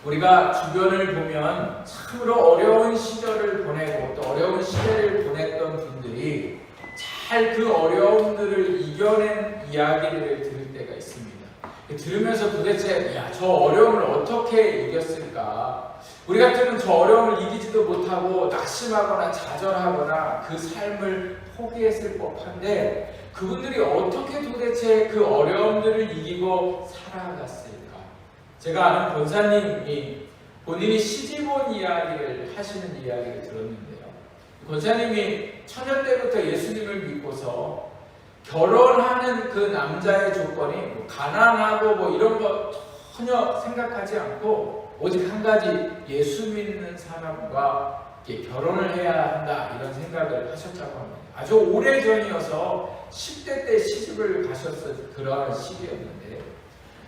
우리가 주변을 보면 참으로 어려운 시절을 보내고 또 어려운 시대를 보냈던 분들이 잘 그 어려움들을 이겨낸 이야기들을 들을 때가 있습니다. 들으면서 도대체 저 어려움을 어떻게 이겼을까? 우리 같으면 저 어려움을 이기지도 못하고 낙심하거나 좌절하거나 그 삶을 포기했을 법한데 그분들이 어떻게 도대체 그 어려움들을 이기고 살아갔을까? 제가 아는 권사님이 본인이 시집온 이야기를 하시는 이야기를 들었는데요. 권사님이 처녀 때부터 예수님을 믿고서 결혼하는 그 남자의 조건이 뭐 가난하고 뭐 이런 거 전혀 생각하지 않고 오직 한 가지 예수 믿는 사람과 결혼을 해야 한다 이런 생각을 하셨다고 합니다. 아주 오래전이어서 10대 때 시집을 가셨을 그런 시기였는데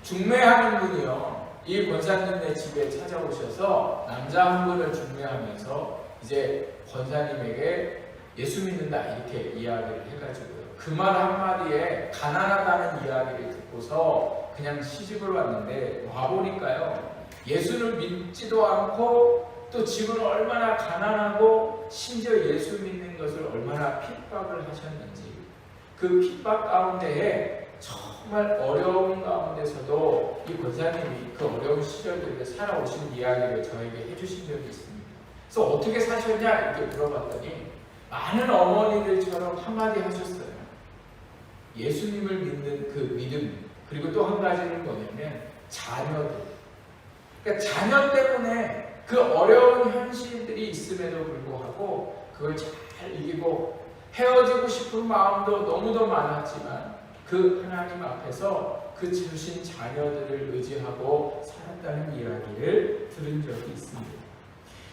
중매하는 분이요. 이 권사님네 집에 찾아오셔서 남자 한 분을 중매하면서 이제 권사님에게 예수 믿는다 이렇게 이야기를 해가지고요. 그 말 한마디에 가난하다는 이야기를 듣고서 그냥 시집을 왔는데 와보니까요. 예수를 믿지도 않고 또 집은 얼마나 가난하고 심지어 예수 믿는 것을 얼마나 핍박을 하셨는지 그 핍박 가운데에 정말 어려운 가운데서도 이 권사님이 그 어려운 시절들에 살아오신 이야기를 저에게 해주신 적이 있습니다. 그래서 어떻게 사셨냐 이렇게 물어봤더니 많은 어머니들처럼 한마디 하셨어요. 예수님을 믿는 그 믿음 그리고 또 한 가지는 뭐냐면 자녀들. 그러니까 자녀 때문에 그 어려운 현실들이 있음에도 불구하고 그걸 잘 이기고 헤어지고 싶은 마음도 너무도 많았지만 그 하나님 앞에서 그 주신 자녀들을 의지하고 살았다는 이야기를 들은 적이 있습니다.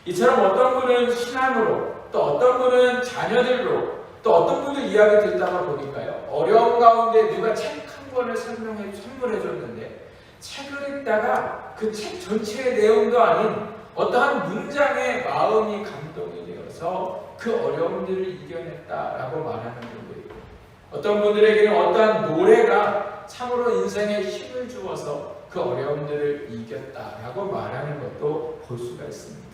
이처럼 어떤 분은 신앙으로 또 어떤 분은 자녀들로 또 어떤 분들 이야기 듣다가 보니까요. 어려운 가운데 누가 책 한 권을 선물해 줬는데 책을 읽다가 그 책 전체의 내용도 아닌 어떠한 문장에 마음이 감동이 되어서 그 어려움들을 이겨냈다라고 말하는 분도 있고 어떤 분들에게는 어떠한 노래가 참으로 인생에 힘을 주어서 그 어려움들을 이겼다라고 말하는 것도 볼 수가 있습니다.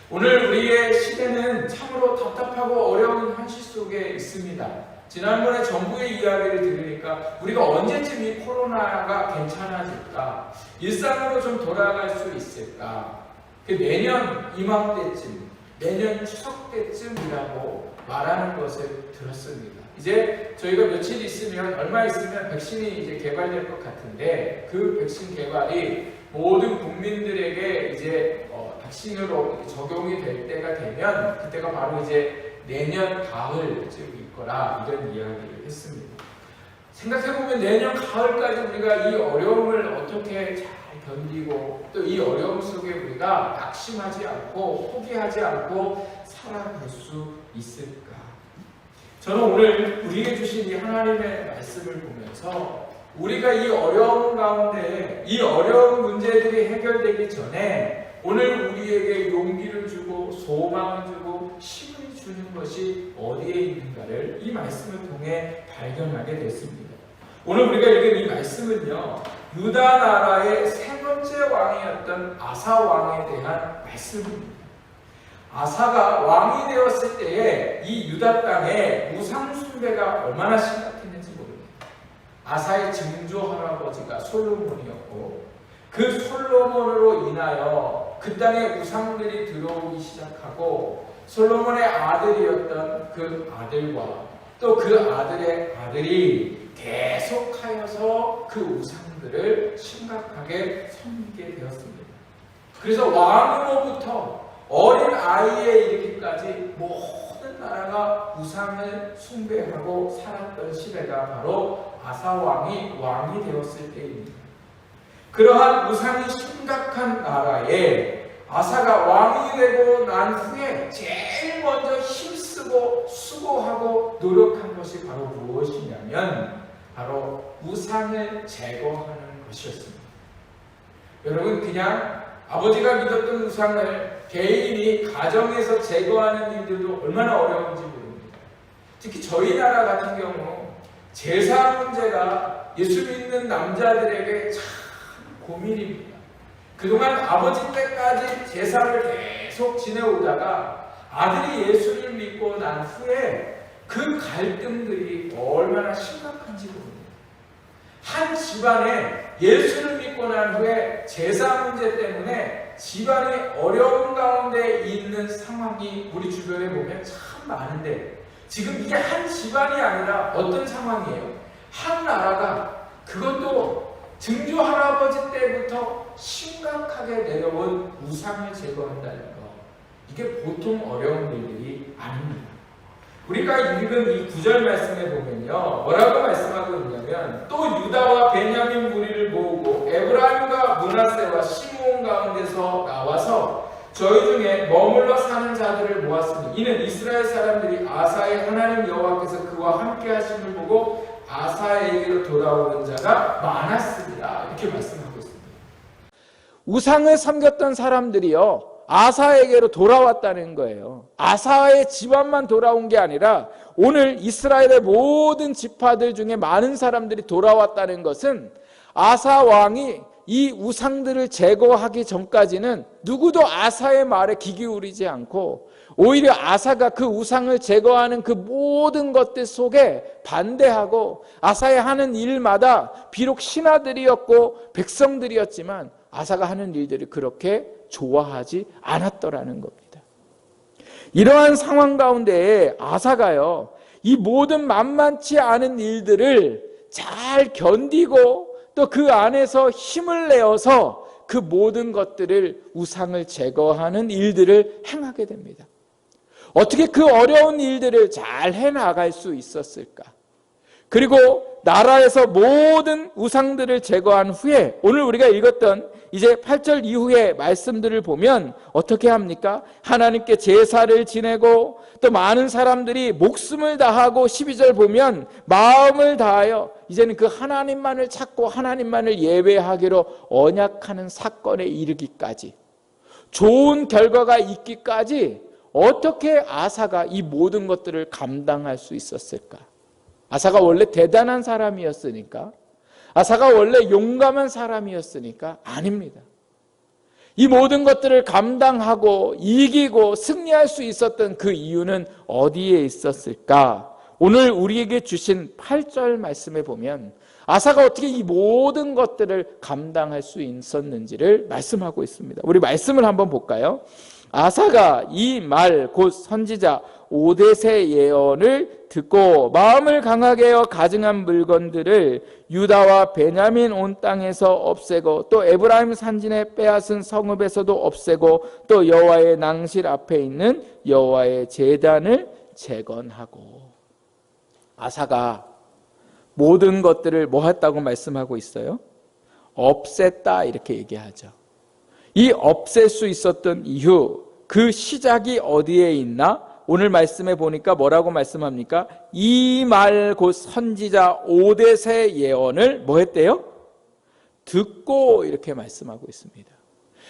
오늘 우리의 시대는 참으로 답답하고 어려운 현실 속에 있습니다. 지난번에 정부의 이야기를 들으니까 우리가 언제쯤 이 코로나가 괜찮아질까? 일상으로 좀 돌아갈 수 있을까? 내년 이맘때쯤, 내년 추석 때쯤이라고 말하는 것을 들었습니다. 이제 저희가 며칠 있으면, 얼마 있으면 백신이 이제 개발될 것 같은데 그 백신 개발이 모든 국민들에게 이제 백신으로 적용이 될 때가 되면 그때가 바로 이제 내년 가을쯤일 거라 이런 이야기를 했습니다. 생각해보면 내년 가을까지 우리가 이 어려움을 어떻게 잘 견디고 또 이 어려움 속에 우리가 낙심하지 않고 포기하지 않고 살아갈 수 있을까? 저는 오늘 우리에게 주신 이 하나님의 말씀을 보면서 우리가 이 어려움 가운데 이 어려운 문제들이 해결되기 전에 오늘 우리에게 용기를 주고 소망을 주고 힘을 주는 것이 어디에 있는가를 이 말씀을 통해 발견하게 됐습니다. 오늘 우리가 읽은 이 말씀은요. 유다 나라의 세 번째 왕이었던 아사 왕에 대한 말씀입니다. 아사가 왕이 되었을 때에 이 유다 땅에 우상 숭배가 얼마나 심각했는지 모릅니다. 아사의 증조 할아버지가 솔로몬이었고 그 솔로몬으로 인하여 그 땅에 우상들이 들어오기 시작하고 솔로몬의 아들이었던 그 아들과 또 그 아들의 아들이 계속하여서 그 우상들을 심각하게 섬기게 되었습니다. 그래서 왕으로부터 어린 아이에 이르기까지 모든 나라가 우상을 숭배하고 살았던 시대가 바로 아사 왕이 되었을 때입니다. 그러한 우상이 심각한 나라에 아사가 왕이 되고 난 후에 제일 먼저 힘쓰고 수고하고 노력한 것이 바로 무엇이냐면 바로 우상을 제거하는 것이었습니다. 여러분 그냥 아버지가 믿었던 우상을 개인이 가정에서 제거하는 일들도 얼마나 어려운지 모릅니다. 특히 저희 나라 같은 경우 제사 문제가 예수 믿는 남자들에게 참 고민입니다. 그동안 아버지 때까지 제사를 계속 지내오다가 아들이 예수를 믿고 난 후에 그 갈등들이 얼마나 심각한지 모릅니다. 한 집안에 예수를 믿고 난 후에 제사 문제 때문에 집안이 어려운 가운데 있는 상황이 우리 주변에 보면 참 많은데, 지금 이게 한 집안이 아니라 어떤 상황이에요? 한 나라가, 그것도 증조 할아버지 때부터 심각하게 내려온 우상을 제거한다는 거, 이게 보통 어려운 일들이 아닙니다. 우리가 읽은 이 9절 말씀에 보면요, 뭐라고 말씀하고 있냐면, 또 유다와 베냐민 무리를 모으고 에브라임과 므낫세와 시므온 가운데서 나와서 저희 중에 머물러 사는 자들을 모았으니 이는 이스라엘 사람들이 아사의 하나님 여호와께서 그와 함께 하심을 보고 아사에게로 돌아오는 자가 많았습니다. 이렇게 말씀하고 있습니다. 우상을 섬겼던 사람들이요, 아사에게로 돌아왔다는 거예요. 아사의 집안만 돌아온 게 아니라 오늘 이스라엘의 모든 지파들 중에 많은 사람들이 돌아왔다는 것은, 아사 왕이 이 우상들을 제거하기 전까지는 누구도 아사의 말에 귀 기울이지 않고, 오히려 아사가 그 우상을 제거하는 그 모든 것들 속에 반대하고, 아사의 하는 일마다 비록 신하들이었고 백성들이었지만 아사가 하는 일들을 그렇게 좋아하지 않았더라는 겁니다. 이러한 상황 가운데 아사가요, 이 모든 만만치 않은 일들을 잘 견디고 또 그 안에서 힘을 내어서 그 모든 것들을, 우상을 제거하는 일들을 행하게 됩니다. 어떻게 그 어려운 일들을 잘 해나갈 수 있었을까? 그리고 나라에서 모든 우상들을 제거한 후에 오늘 우리가 읽었던 이제 8절 이후의 말씀들을 보면 어떻게 합니까? 하나님께 제사를 지내고 또 많은 사람들이 목숨을 다하고, 12절 보면 마음을 다하여 이제는 그 하나님만을 찾고 하나님만을 예배하기로 언약하는 사건에 이르기까지, 좋은 결과가 있기까지 어떻게 아사가 이 모든 것들을 감당할 수 있었을까? 아사가 원래 대단한 사람이었으니까? 아사가 원래 용감한 사람이었으니까? 아닙니다. 이 모든 것들을 감당하고 이기고 승리할 수 있었던 그 이유는 어디에 있었을까? 오늘 우리에게 주신 8절 말씀에 보면 아사가 어떻게 이 모든 것들을 감당할 수 있었는지를 말씀하고 있습니다. 우리 말씀을 한번 볼까요? 아사가 이 말 곧 선지자 오뎃의 예언을 듣고 마음을 강하게 하여 가증한 물건들을 유다와 베냐민 온 땅에서 없애고 또 에브라임 산진에 빼앗은 성읍에서도 없애고 또 여호와의 낭실 앞에 있는 여호와의 제단을 재건하고. 아사가 모든 것들을 뭐 했다고 말씀하고 있어요? 없앴다, 이렇게 얘기하죠. 이 없앨 수 있었던 이유, 그 시작이 어디에 있나? 오늘 말씀에 보니까 뭐라고 말씀합니까? 이 말 곧 선지자 오뎃의 예언을 뭐 했대요? 듣고, 이렇게 말씀하고 있습니다.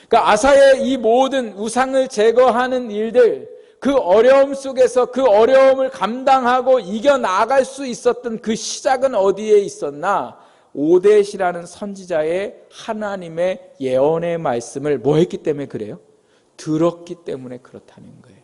그러니까 아사의 이 모든 우상을 제거하는 일들, 그 어려움 속에서 그 어려움을 감당하고 이겨나갈 수 있었던 그 시작은 어디에 있었나? 오뎃이라는 선지자의 하나님의 예언의 말씀을 뭐 했기 때문에 그래요? 들었기 때문에 그렇다는 거예요.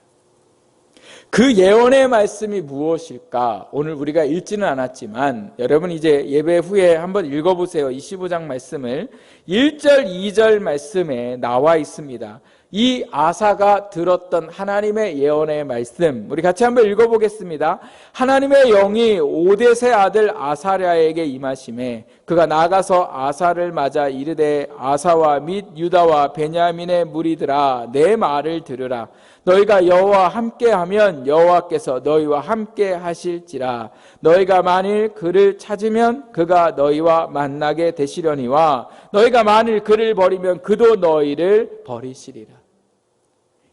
그 예언의 말씀이 무엇일까? 오늘 우리가 읽지는 않았지만 여러분 이제 예배 후에 한번 읽어보세요. 25장 말씀을. 1절 2절 말씀에 나와 있습니다. 이 아사가 들었던 하나님의 예언의 말씀, 우리 같이 한번 읽어보겠습니다. 하나님의 영이 오뎃의 아들 아사랴에게 임하심에 그가 나가서 아사를 맞아 이르되 아사와 및 유다와 베냐민의 무리들아, 내 말을 들으라. 너희가 여호와 함께하면 여호와께서 너희와 함께 하실지라. 너희가 만일 그를 찾으면 그가 너희와 만나게 되시려니와 너희가 만일 그를 버리면 그도 너희를 버리시리라.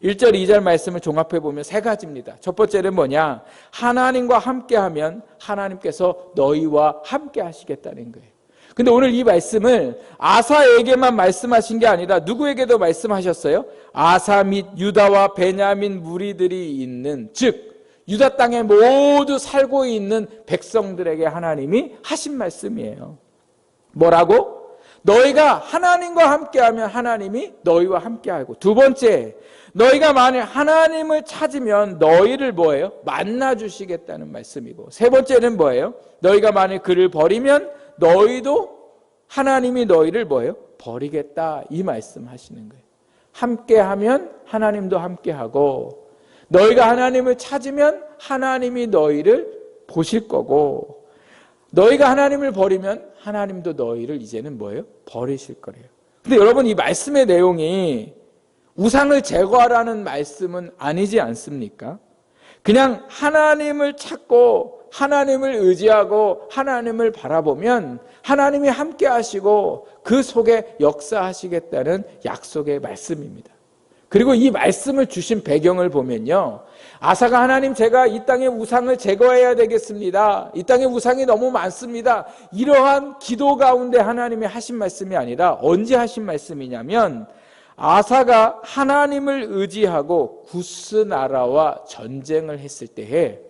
1절 2절 말씀을 종합해 보면 세 가지입니다. 첫 번째는 뭐냐? 하나님과 함께하면 하나님께서 너희와 함께 하시겠다는 거예요. 근데 오늘 이 말씀을 아사에게만 말씀하신 게 아니라 누구에게도 말씀하셨어요? 아사 및 유다와 베냐민 무리들이 있는, 즉 유다 땅에 모두 살고 있는 백성들에게 하나님이 하신 말씀이에요. 뭐라고? 너희가 하나님과 함께하면 하나님이 너희와 함께하고, 두 번째, 너희가 만일 하나님을 찾으면 너희를 뭐예요? 만나 주시겠다는 말씀이고, 세 번째는 뭐예요? 너희가 만일 그를 버리면 너희도 하나님이 너희를 뭐예요? 버리겠다, 이 말씀하시는 거예요. 함께하면 하나님도 함께하고, 너희가 하나님을 찾으면 하나님이 너희를 보실 거고, 너희가 하나님을 버리면 하나님도 너희를 이제는 뭐예요? 버리실 거래요. 근데 여러분, 이 말씀의 내용이 우상을 제거하라는 말씀은 아니지 않습니까? 그냥 하나님을 찾고 하나님을 의지하고 하나님을 바라보면 하나님이 함께 하시고 그 속에 역사하시겠다는 약속의 말씀입니다. 그리고 이 말씀을 주신 배경을 보면요, 아사가 하나님, 제가 이 땅의 우상을 제거해야 되겠습니다. 이 땅에 우상이 너무 많습니다. 이러한 기도 가운데 하나님이 하신 말씀이 아니라 언제 하신 말씀이냐면, 아사가 하나님을 의지하고 구스 나라와 전쟁을 했을 때에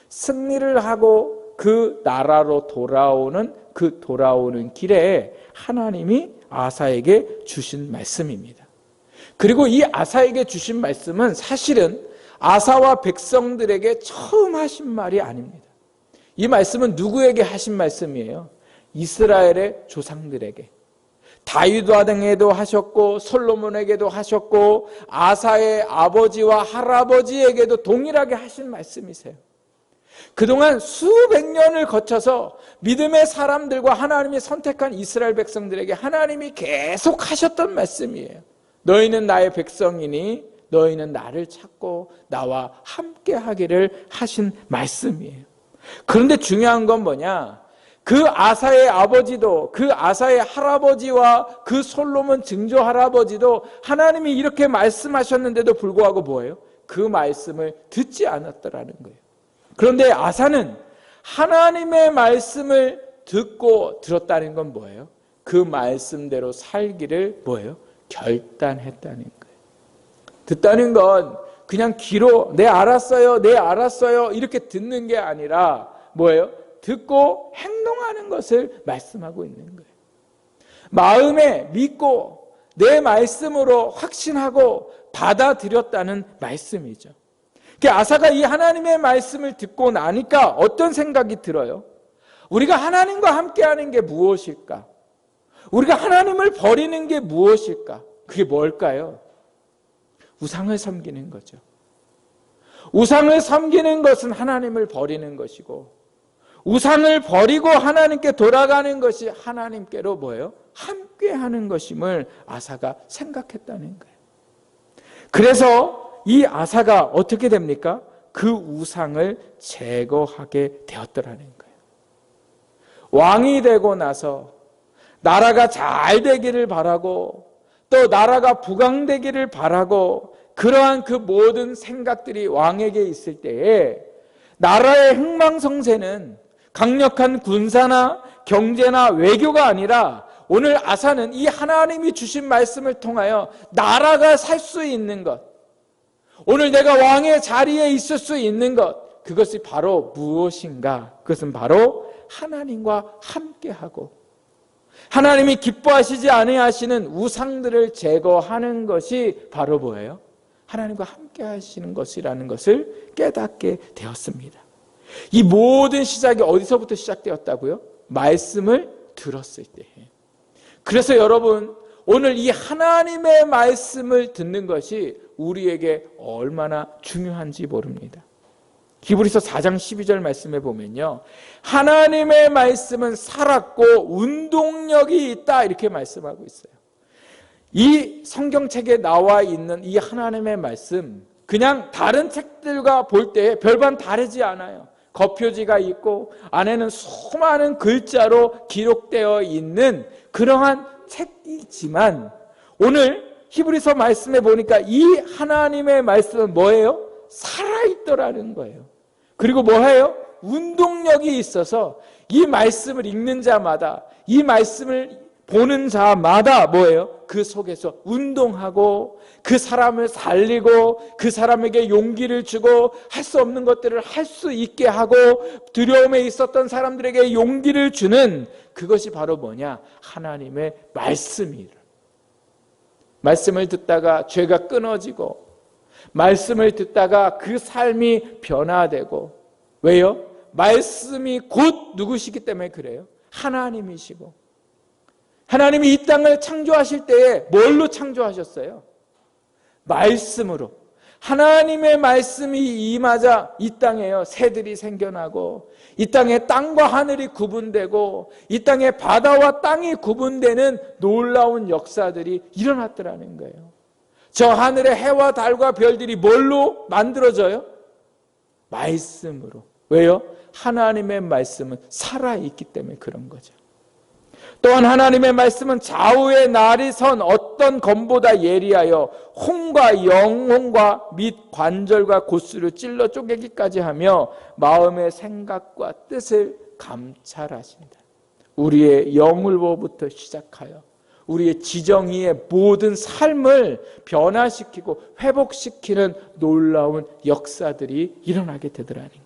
승리를 하고 그 나라로 돌아오는 길에 하나님이 아사에게 주신 말씀입니다. 그리고 이 아사에게 주신 말씀은 사실은 아사와 백성들에게 처음 하신 말이 아닙니다. 이 말씀은 누구에게 하신 말씀이에요? 이스라엘의 조상들에게. 다윗 왕에게도 하셨고 솔로몬에게도 하셨고 아사의 아버지와 할아버지에게도 동일하게 하신 말씀이세요. 그동안 수백 년을 거쳐서 믿음의 사람들과 하나님이 선택한 이스라엘 백성들에게 하나님이 계속 하셨던 말씀이에요. 너희는 나의 백성이니 너희는 나를 찾고 나와 함께 하기를 하신 말씀이에요. 그런데 중요한 건 뭐냐? 그 아사의 아버지도, 그 아사의 할아버지와 그 솔로몬 증조 할아버지도 하나님이 이렇게 말씀하셨는데도 불구하고 뭐예요? 그 말씀을 듣지 않았더라는 거예요. 그런데 아사는 하나님의 말씀을 듣고 들었다는 건 뭐예요? 그 말씀대로 살기를 뭐예요? 결단했다는 거예요. 듣다는 건 그냥 귀로 네 알았어요, 네 알았어요 이렇게 듣는 게 아니라 뭐예요? 듣고 행동하는 것을 말씀하고 있는 거예요. 마음에 믿고 내 말씀으로 확신하고 받아들였다는 말씀이죠. 아사가 이 하나님의 말씀을 듣고 나니까 어떤 생각이 들어요? 우리가 하나님과 함께하는 게 무엇일까? 우리가 하나님을 버리는 게 무엇일까? 그게 뭘까요? 우상을 섬기는 거죠. 우상을 섬기는 것은 하나님을 버리는 것이고, 우상을 버리고 하나님께 돌아가는 것이 하나님께로 뭐예요? 함께하는 것임을 아사가 생각했다는 거예요. 그래서 이 아사가 어떻게 됩니까? 그 우상을 제거하게 되었더라는 거예요. 왕이 되고 나서 나라가 잘 되기를 바라고 또 나라가 부강되기를 바라고 그러한 그 모든 생각들이 왕에게 있을 때에 나라의 흥망성쇠는 강력한 군사나 경제나 외교가 아니라 오늘 아사는 이 하나님이 주신 말씀을 통하여 나라가 살 수 있는 것, 오늘 내가 왕의 자리에 있을 수 있는 것, 그것이 바로 무엇인가? 그것은 바로 하나님과 함께하고 하나님이 기뻐하시지 아니하시는 우상들을 제거하는 것이 바로 뭐예요? 하나님과 함께 하시는 것이라는 것을 깨닫게 되었습니다. 이 모든 시작이 어디서부터 시작되었다고요? 말씀을 들었을 때. 그래서 여러분, 오늘 이 하나님의 말씀을 듣는 것이 우리에게 얼마나 중요한지 모릅니다. 히브리서 4장 12절 말씀에 보면요, 하나님의 말씀은 살았고 운동력이 있다 이렇게 말씀하고 있어요. 이 성경책에 나와 있는 이 하나님의 말씀, 그냥 다른 책들과 볼 때 별반 다르지 않아요. 겉표지가 있고 안에는 수많은 글자로 기록되어 있는 그러한 책이지만, 오늘 히브리서 말씀에 보니까 이 하나님의 말씀은 뭐예요? 살아있더라는 거예요. 그리고 뭐예요? 운동력이 있어서 이 말씀을 읽는 자마다, 이 말씀을 보는 자마다 뭐예요? 그 속에서 운동하고 그 사람을 살리고 그 사람에게 용기를 주고 할 수 없는 것들을 할 수 있게 하고 두려움에 있었던 사람들에게 용기를 주는 그것이 바로 뭐냐? 하나님의 말씀이에요. 말씀을 듣다가 죄가 끊어지고 말씀을 듣다가 그 삶이 변화되고 왜요? 말씀이 곧 누구시기 때문에 그래요? 하나님이시고 하나님이 이 땅을 창조하실 때에 뭘로 창조하셨어요? 말씀으로. 하나님의 말씀이 임하자 이 땅에요 새들이 생겨나고 이 땅에 땅과 하늘이 구분되고 이 땅에 바다와 땅이 구분되는 놀라운 역사들이 일어났더라는 거예요. 저 하늘의 해와 달과 별들이 뭘로 만들어져요? 말씀으로. 왜요? 하나님의 말씀은 살아있기 때문에 그런 거죠. 또한 하나님의 말씀은 좌우의 날이 선 어떤 검보다 예리하여 혼과 영혼과 및 관절과 골수를 찔러 쪼개기까지 하며 마음의 생각과 뜻을 감찰하신다. 우리의 영을로부터 시작하여 우리의 지정의의 모든 삶을 변화시키고 회복시키는 놀라운 역사들이 일어나게 되더라는 거예요.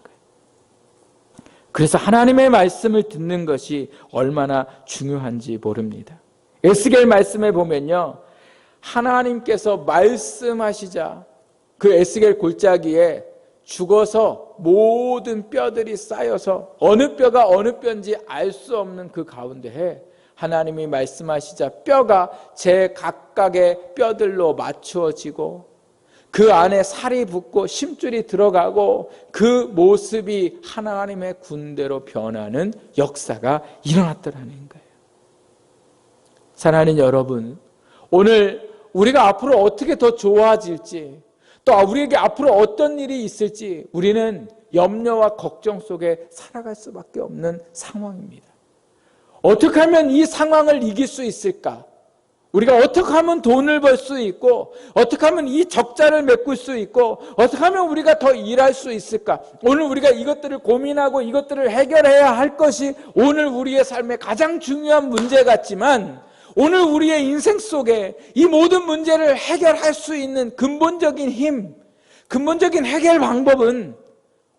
그래서 하나님의 말씀을 듣는 것이 얼마나 중요한지 모릅니다. 에스겔 말씀에 보면요, 하나님께서 말씀하시자 그 에스겔 골짜기에 죽어서 모든 뼈들이 쌓여서 어느 뼈가 어느 뼈인지 알 수 없는 그 가운데에 하나님이 말씀하시자 뼈가 제 각각의 뼈들로 맞추어지고 그 안에 살이 붙고 심줄이 들어가고 그 모습이 하나님의 군대로 변하는 역사가 일어났더라는 거예요. 사랑하는 여러분, 오늘 우리가 앞으로 어떻게 더 좋아질지 또 우리에게 앞으로 어떤 일이 있을지 우리는 염려와 걱정 속에 살아갈 수밖에 없는 상황입니다. 어떻게 하면 이 상황을 이길 수 있을까? 우리가 어떻게 하면 돈을 벌 수 있고 어떻게 하면 이 적자를 메꿀 수 있고 어떻게 하면 우리가 더 일할 수 있을까? 오늘 우리가 이것들을 고민하고 이것들을 해결해야 할 것이 오늘 우리의 삶의 가장 중요한 문제 같지만 오늘 우리의 인생 속에 이 모든 문제를 해결할 수 있는 근본적인 힘, 근본적인 해결 방법은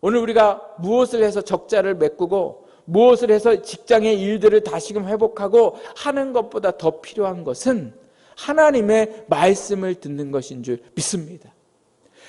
오늘 우리가 무엇을 해서 적자를 메꾸고 무엇을 해서 직장의 일들을 다시금 회복하고 하는 것보다 더 필요한 것은 하나님의 말씀을 듣는 것인 줄 믿습니다.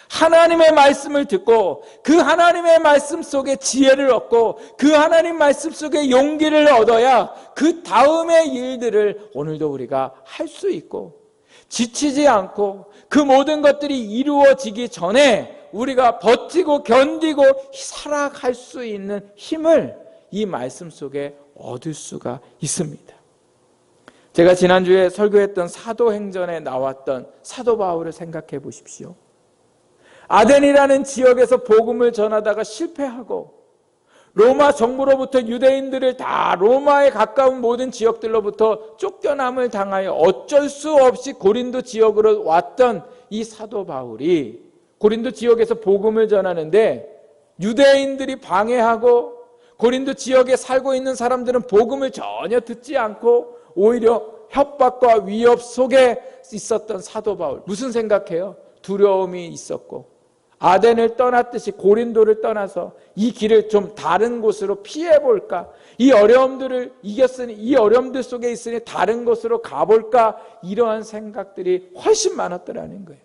하나님의 말씀을 듣고 그 하나님의 말씀 속에 지혜를 얻고 그 하나님 말씀 속에 용기를 얻어야 그 다음의 일들을 오늘도 우리가 할 수 있고 지치지 않고 그 모든 것들이 이루어지기 전에 우리가 버티고 견디고 살아갈 수 있는 힘을 이 말씀 속에 얻을 수가 있습니다. 제가 지난주에 설교했던 사도행전에 나왔던 사도 바울을 생각해 보십시오. 아덴이라는 지역에서 복음을 전하다가 실패하고 로마 정부로부터 유대인들을 다 로마에 가까운 모든 지역들로부터 쫓겨남을 당하여 어쩔 수 없이 고린도 지역으로 왔던 이 사도 바울이 고린도 지역에서 복음을 전하는데 유대인들이 방해하고 고린도 지역에 살고 있는 사람들은 복음을 전혀 듣지 않고 오히려 협박과 위협 속에 있었던 사도 바울. 무슨 생각해요? 두려움이 있었고 아덴을 떠났듯이 고린도를 떠나서 이 길을 좀 다른 곳으로 피해볼까? 이 어려움들을 이겼으니 이 어려움들 속에 있으니 다른 곳으로 가볼까? 이러한 생각들이 훨씬 많았더라는 거예요.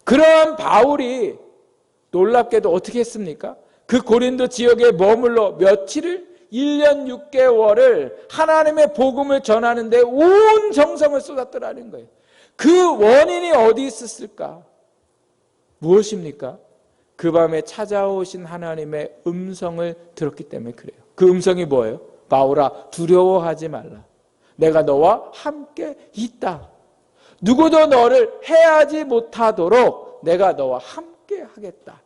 그러한 바울이 놀랍게도 어떻게 했습니까? 그 고린도 지역에 머물러 며칠을 1년 6개월을 하나님의 복음을 전하는데 온 정성을 쏟았더라는 거예요. 그 원인이 어디 있었을까? 무엇입니까? 그 밤에 찾아오신 하나님의 음성을 들었기 때문에 그래요. 그 음성이 뭐예요? 바울아, 두려워하지 말라. 내가 너와 함께 있다. 누구도 너를 해하지 못하도록 내가 너와 함께 하겠다.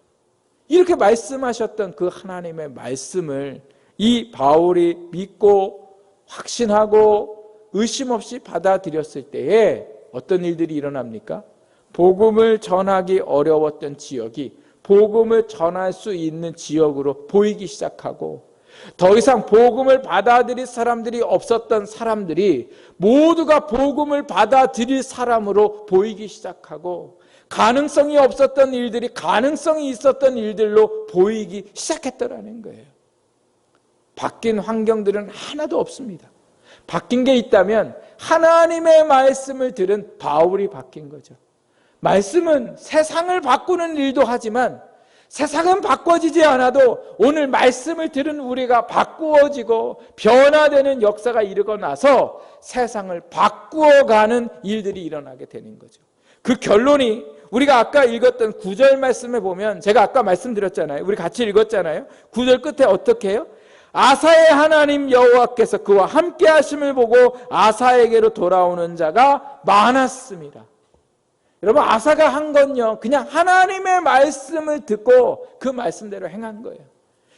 이렇게 말씀하셨던 그 하나님의 말씀을 이 바울이 믿고 확신하고 의심 없이 받아들였을 때에 어떤 일들이 일어납니까? 복음을 전하기 어려웠던 지역이 복음을 전할 수 있는 지역으로 보이기 시작하고 더 이상 복음을 받아들일 사람들이 없었던 사람들이 모두가 복음을 받아들일 사람으로 보이기 시작하고, 가능성이 없었던 일들이 가능성이 있었던 일들로 보이기 시작했더라는 거예요. 바뀐 환경들은 하나도 없습니다. 바뀐 게 있다면 하나님의 말씀을 들은 바울이 바뀐 거죠. 말씀은 세상을 바꾸는 일도 하지만 세상은 바꿔지지 않아도 오늘 말씀을 들은 우리가 바꾸어지고 변화되는 역사가 이르고 나서 세상을 바꾸어가는 일들이 일어나게 되는 거죠. 그 결론이 우리가 아까 읽었던 9절 말씀에 보면, 제가 아까 말씀드렸잖아요. 우리 같이 읽었잖아요. 9절 끝에 어떻게 해요? 아사의 하나님 여호와께서 그와 함께 하심을 보고 아사에게로 돌아오는 자가 많았습니다. 여러분, 아사가 한 건요, 그냥 하나님의 말씀을 듣고 그 말씀대로 행한 거예요.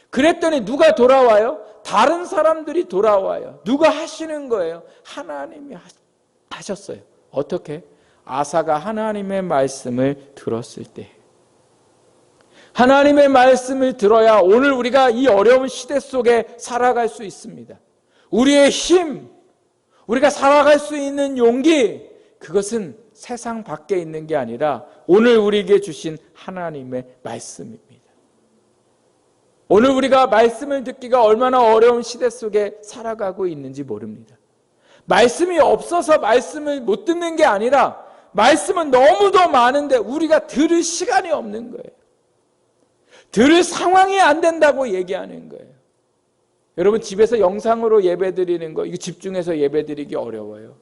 그랬더니 누가 돌아와요? 다른 사람들이 돌아와요. 누가 하시는 거예요? 하나님이 하셨어요. 어떻게? 아사가 하나님의 말씀을 들었을 때. 하나님의 말씀을 들어야 오늘 우리가 이 어려운 시대 속에 살아갈 수 있습니다. 우리의 힘, 우리가 살아갈 수 있는 용기, 그것은 세상 밖에 있는 게 아니라 오늘 우리에게 주신 하나님의 말씀입니다. 오늘 우리가 말씀을 듣기가 얼마나 어려운 시대 속에 살아가고 있는지 모릅니다. 말씀이 없어서 말씀을 못 듣는 게 아니라 말씀은 너무도 많은데 우리가 들을 시간이 없는 거예요. 들을 상황이 안 된다고 얘기하는 거예요. 여러분, 집에서 영상으로 예배드리는 거, 이거 집중해서 예배드리기 어려워요.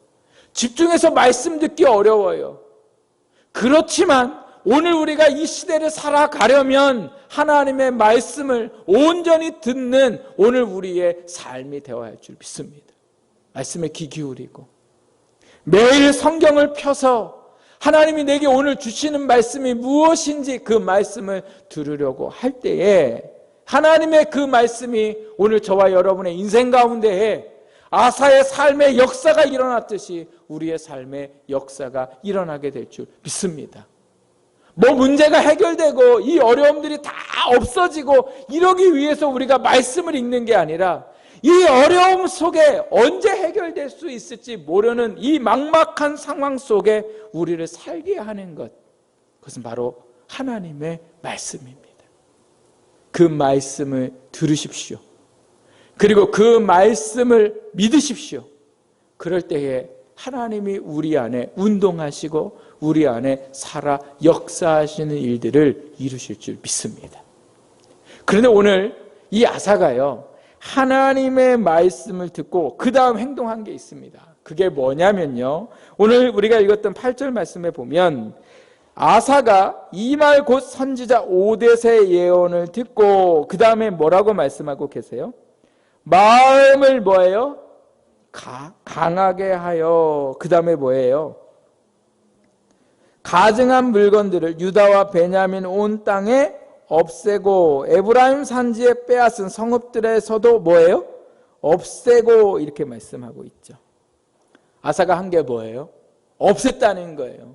집중해서 말씀 듣기 어려워요. 그렇지만 오늘 우리가 이 시대를 살아가려면 하나님의 말씀을 온전히 듣는 오늘 우리의 삶이 되어야 할 줄 믿습니다. 말씀에 귀 기울이고 매일 성경을 펴서 하나님이 내게 오늘 주시는 말씀이 무엇인지 그 말씀을 들으려고 할 때에 하나님의 그 말씀이 오늘 저와 여러분의 인생 가운데에 아사의 삶의 역사가 일어났듯이 우리의 삶의 역사가 일어나게 될 줄 믿습니다. 뭐 문제가 해결되고 이 어려움들이 다 없어지고 이러기 위해서 우리가 말씀을 읽는 게 아니라 이 어려움 속에 언제 해결될 수 있을지 모르는 이 막막한 상황 속에 우리를 살게 하는 것, 그것은 바로 하나님의 말씀입니다. 그 말씀을 들으십시오. 그리고 그 말씀을 믿으십시오. 그럴 때에 하나님이 우리 안에 운동하시고 우리 안에 살아 역사하시는 일들을 이루실 줄 믿습니다. 그런데 오늘 이 아사가요, 하나님의 말씀을 듣고 그 다음 행동한 게 있습니다. 그게 뭐냐면요, 오늘 우리가 읽었던 8절 말씀에 보면 아사가 이 말 곧 선지자 오뎃의 예언을 듣고 그 다음에 뭐라고 말씀하고 계세요? 마음을 뭐예요? 강하게 하여, 그 다음에 뭐예요? 가증한 물건들을 유다와 베냐민 온 땅에 없애고 에브라임 산지에 빼앗은 성읍들에서도 뭐예요? 없애고, 이렇게 말씀하고 있죠. 아사가 한 게 뭐예요? 없앴다는 거예요.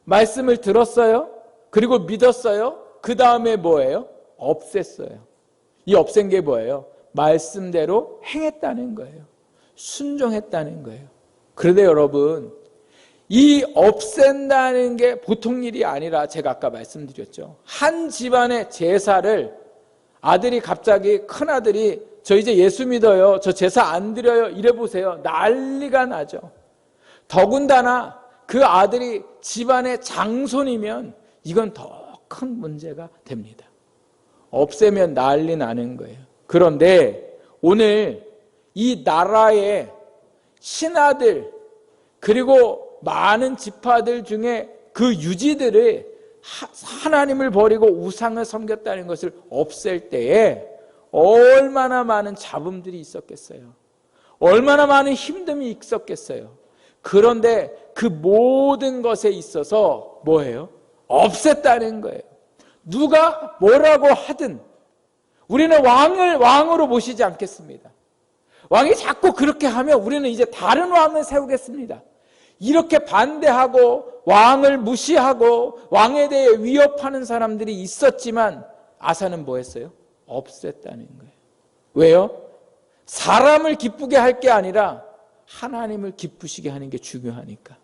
말씀을 들었어요. 그리고 믿었어요. 그 다음에 뭐예요? 없앴어요. 이 없앤 게 뭐예요? 말씀대로 행했다는 거예요. 순종했다는 거예요. 그런데 여러분, 이 없앤다는 게 보통 일이 아니라 제가 아까 말씀드렸죠. 한 집안의 제사를 아들이 갑자기, 큰아들이 저 이제 예수 믿어요, 저 제사 안 드려요, 이래 보세요. 난리가 나죠. 더군다나 그 아들이 집안의 장손이면 이건 더 큰 문제가 됩니다. 없애면 난리 나는 거예요. 그런데 오늘 이 나라의 신하들 그리고 많은 지파들 중에 그 유지들이 하나님을 버리고 우상을 섬겼다는 것을 없앨 때에 얼마나 많은 잡음들이 있었겠어요. 얼마나 많은 힘듦이 있었겠어요. 그런데 그 모든 것에 있어서 뭐예요? 없앴다는 거예요. 누가 뭐라고 하든 우리는 왕으로 모시지 않겠습니다. 왕이 자꾸 그렇게 하면 우리는 이제 다른 왕을 세우겠습니다. 이렇게 반대하고 왕을 무시하고 왕에 대해 위협하는 사람들이 있었지만 아사는 뭐 했어요? 없앴다는 거예요. 왜요? 사람을 기쁘게 할 게 아니라 하나님을 기쁘시게 하는 게 중요하니까.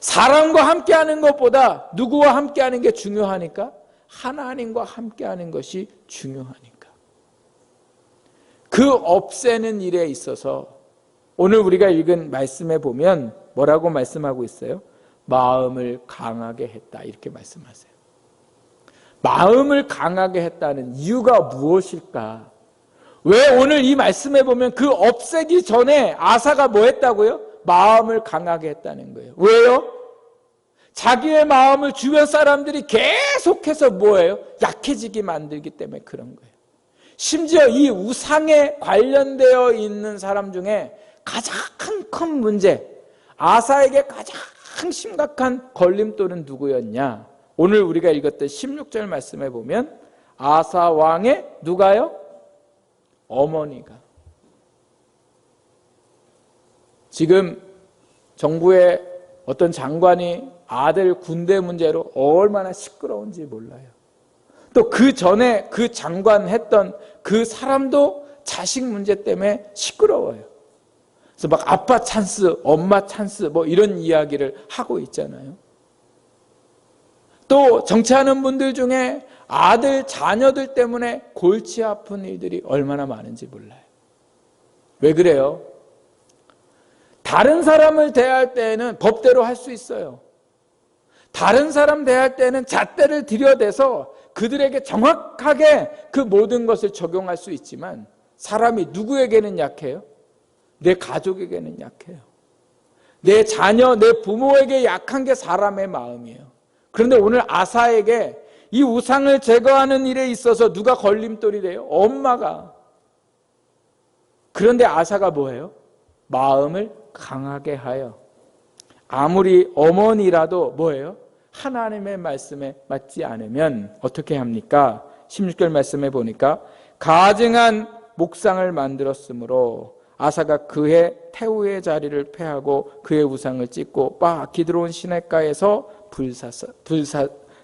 사람과 함께하는 것보다 누구와 함께하는 게 중요하니까 하나님과 함께하는 것이 중요하니까. 그 없애는 일에 있어서 오늘 우리가 읽은 말씀에 보면 뭐라고 말씀하고 있어요? 마음을 강하게 했다 이렇게 말씀하세요. 마음을 강하게 했다는 이유가 무엇일까? 왜 오늘 이 말씀에 보면 그 없애기 전에 아사가 뭐 했다고요? 마음을 강하게 했다는 거예요. 왜요? 자기의 마음을 주변 사람들이 계속해서 뭐예요? 약해지게 만들기 때문에 그런 거예요. 심지어 이 우상에 관련되어 있는 사람 중에 가장 큰 문제, 아사에게 가장 심각한 걸림돌은 누구였냐? 오늘 우리가 읽었던 16절 말씀에 보면 아사 왕의 누가요? 어머니가. 지금 정부의 어떤 장관이 아들 군대 문제로 얼마나 시끄러운지 몰라요. 또 그 전에 그 장관 했던 그 사람도 자식 문제 때문에 시끄러워요. 그래서 막 아빠 찬스, 엄마 찬스 뭐 이런 이야기를 하고 있잖아요. 또 정치하는 분들 중에 아들, 자녀들 때문에 골치 아픈 일들이 얼마나 많은지 몰라요. 왜 그래요? 다른 사람을 대할 때는 법대로 할 수 있어요. 다른 사람 대할 때는 잣대를 들여대서 그들에게 정확하게 그 모든 것을 적용할 수 있지만 사람이 누구에게는 약해요? 내 가족에게는 약해요. 내 자녀, 내 부모에게 약한 게 사람의 마음이에요. 그런데 오늘 아사에게 이 우상을 제거하는 일에 있어서 누가 걸림돌이 돼요? 엄마가. 그런데 아사가 뭐예요? 마음을 강하게 하여 아무리 어머니라도 뭐예요? 하나님의 말씀에 맞지 않으면 어떻게 합니까? 16절 말씀에 보니까 가증한 목상을 만들었으므로 아사가 그의 태우의 자리를 폐하고 그의 우상을 찢고 기드론 시냇가에서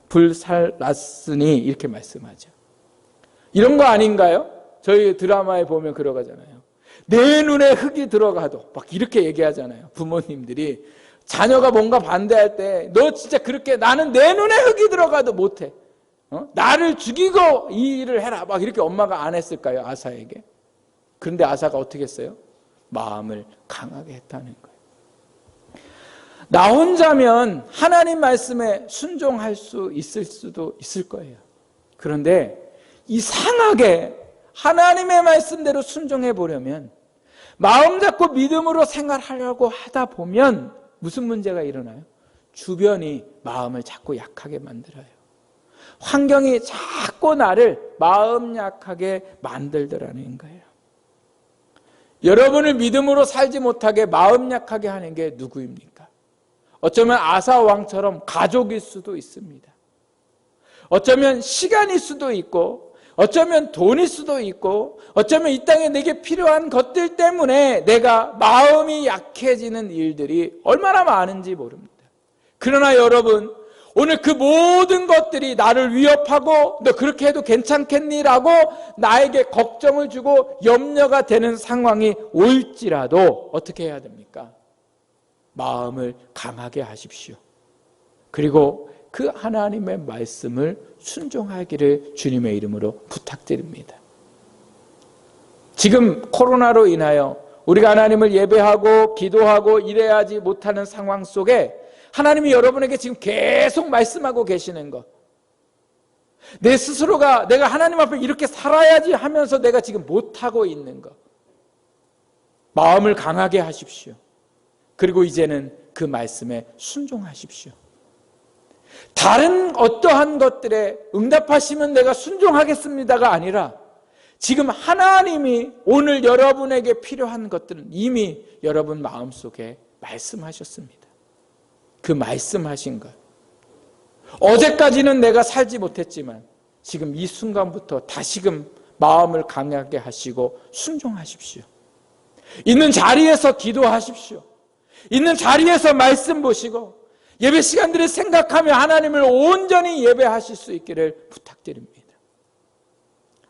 불살랐으니 이렇게 말씀하죠. 이런 거 아닌가요? 저희 드라마에 보면 그러가잖아요. 내 눈에 흙이 들어가도 막 이렇게 얘기하잖아요. 부모님들이 자녀가 뭔가 반대할 때 너 진짜 그렇게 나는 내 눈에 흙이 들어가도 못해. 나를 죽이고 이 일을 해라. 막 이렇게 엄마가 안 했을까요? 아사에게. 그런데 아사가 어떻게 했어요? 마음을 강하게 했다는 거예요. 나 혼자면 하나님 말씀에 순종할 수 있을 수도 있을 거예요. 그런데 이상하게 하나님의 말씀대로 순종해 보려면 마음 잡고 믿음으로 생활하려고 하다 보면 무슨 문제가 일어나요? 주변이 마음을 자꾸 약하게 만들어요. 환경이 자꾸 나를 마음 약하게 만들더라는 거예요. 여러분을 믿음으로 살지 못하게 마음 약하게 하는 게 누구입니까? 어쩌면 아사 왕처럼 가족일 수도 있습니다. 어쩌면 시간일 수도 있고 어쩌면 돈일 수도 있고 어쩌면 이 땅에 내게 필요한 것들 때문에 내가 마음이 약해지는 일들이 얼마나 많은지 모릅니다. 그러나 여러분 오늘 그 모든 것들이 나를 위협하고 너 그렇게 해도 괜찮겠니라고 나에게 걱정을 주고 염려가 되는 상황이 올지라도 어떻게 해야 됩니까? 마음을 강하게 하십시오. 그리고 그 하나님의 말씀을 순종하기를 주님의 이름으로 부탁드립니다. 지금 코로나로 인하여 우리가 하나님을 예배하고 기도하고 이래야지 못하는 상황 속에 하나님이 여러분에게 지금 계속 말씀하고 계시는 것, 내 스스로가 내가 하나님 앞에 이렇게 살아야지 하면서 내가 지금 못하고 있는 것, 마음을 강하게 하십시오. 그리고 이제는 그 말씀에 순종하십시오. 다른 어떠한 것들에 응답하시면 내가 순종하겠습니다가 아니라 지금 하나님이 오늘 여러분에게 필요한 것들은 이미 여러분 마음속에 말씀하셨습니다. 그 말씀하신 것, 어제까지는 내가 살지 못했지만 지금 이 순간부터 다시금 마음을 강하게 하시고 순종하십시오. 있는 자리에서 기도하십시오. 있는 자리에서 말씀 보시고 예배 시간들을 생각하며 하나님을 온전히 예배하실 수 있기를 부탁드립니다.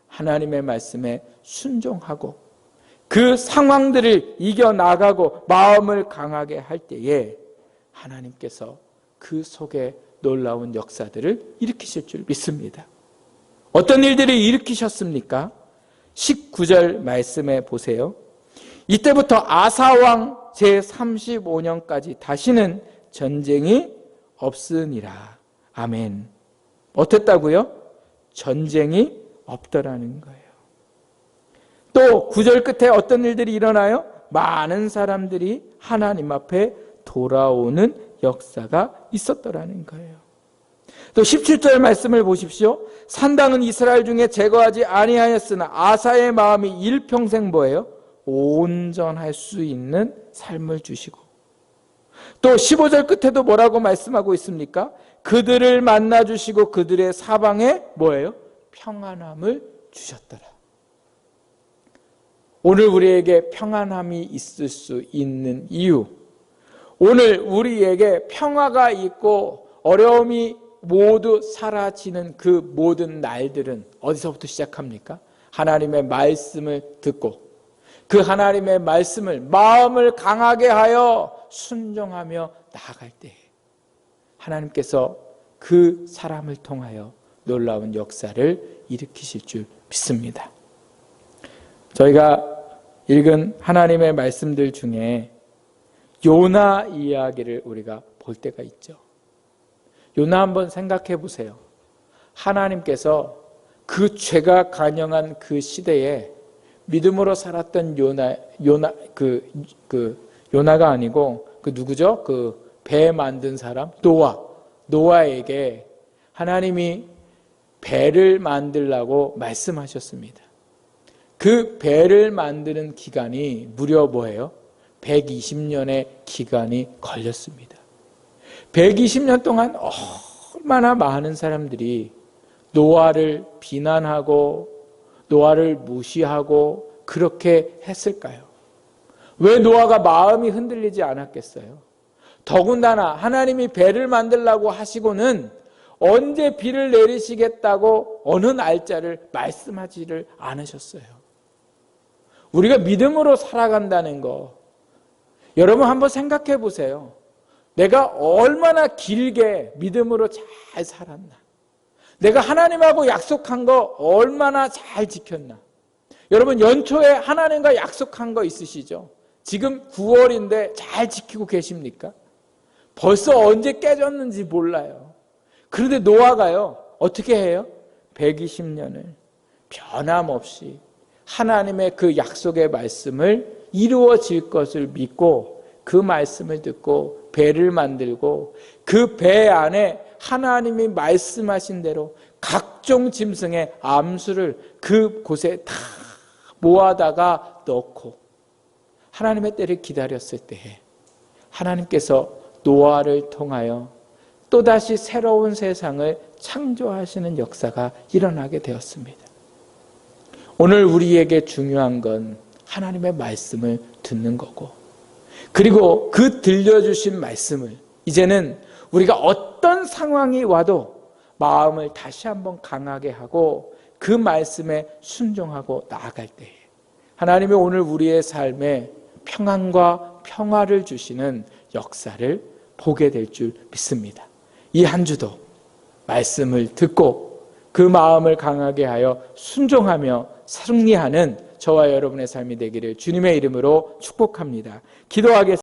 하나님의 말씀에 순종하고 그 상황들을 이겨나가고 마음을 강하게 할 때에 하나님께서 그 속에 놀라운 역사들을 일으키실 줄 믿습니다. 어떤 일들을 일으키셨습니까? 19절 말씀에 보세요. 이때부터 아사왕 제35년까지 다시는 전쟁이 없으니라. 아멘. 어땠다고요? 전쟁이 없더라는 거예요. 또 9절 끝에 어떤 일들이 일어나요? 많은 사람들이 하나님 앞에 돌아오는 역사가 있었더라는 거예요. 또 17절 말씀을 보십시오. 산당은 이스라엘 중에 제거하지 아니하였으나 아사의 마음이 일평생 뭐예요? 온전할 수 있는 삶을 주시고, 또 15절 끝에도 뭐라고 말씀하고 있습니까? 그들을 만나 주시고 그들의 사방에 뭐예요? 평안함을 주셨더라. 오늘 우리에게 평안함이 있을 수 있는 이유, 오늘 우리에게 평화가 있고 어려움이 모두 사라지는 그 모든 날들은 어디서부터 시작합니까? 하나님의 말씀을 듣고 그 하나님의 말씀을 마음을 강하게 하여 순종하며 나아갈 때 하나님께서 그 사람을 통하여 놀라운 역사를 일으키실 줄 믿습니다. 저희가 읽은 하나님의 말씀들 중에 요나 이야기를 우리가 볼 때가 있죠. 요나 한번 생각해 보세요. 하나님께서 그 죄가 간영한 그 시대에 믿음으로 살았던 요나가 아니고 그 누구죠? 그 배 만든 사람 노아에게 하나님이 배를 만들라고 말씀하셨습니다. 그 배를 만드는 기간이 무려 뭐예요? 120년의 기간이 걸렸습니다. 120년 동안 얼마나 많은 사람들이 노아를 비난하고 노아를 무시하고 그렇게 했을까요? 왜 노아가 마음이 흔들리지 않았겠어요? 더군다나 하나님이 배를 만들라고 하시고는 언제 비를 내리시겠다고 어느 날짜를 말씀하지를 않으셨어요. 우리가 믿음으로 살아간다는 거, 여러분 한번 생각해 보세요. 내가 얼마나 길게 믿음으로 잘 살았나? 내가 하나님하고 약속한 거 얼마나 잘 지켰나? 여러분 연초에 하나님과 약속한 거 있으시죠? 지금 9월인데 잘 지키고 계십니까? 벌써 언제 깨졌는지 몰라요. 그런데 노아가요, 어떻게 해요? 120년을 변함없이 하나님의 그 약속의 말씀을 이루어질 것을 믿고 그 말씀을 듣고 배를 만들고 그 배 안에 하나님이 말씀하신 대로 각종 짐승의 암수를 그 곳에 다 모아다가 넣고 하나님의 때를 기다렸을 때에 하나님께서 노아를 통하여 또다시 새로운 세상을 창조하시는 역사가 일어나게 되었습니다. 오늘 우리에게 중요한 건 하나님의 말씀을 듣는 거고, 그리고 그 들려주신 말씀을 이제는 우리가 어떤 상황이 와도 마음을 다시 한번 강하게 하고 그 말씀에 순종하고 나아갈 때에 하나님이 오늘 우리의 삶에 평안과 평화를 주시는 역사를 보게 될 줄 믿습니다. 이 한 주도 말씀을 듣고 그 마음을 강하게 하여 순종하며 승리하는 저와 여러분의 삶이 되기를 주님의 이름으로 축복합니다. 기도하겠습니다.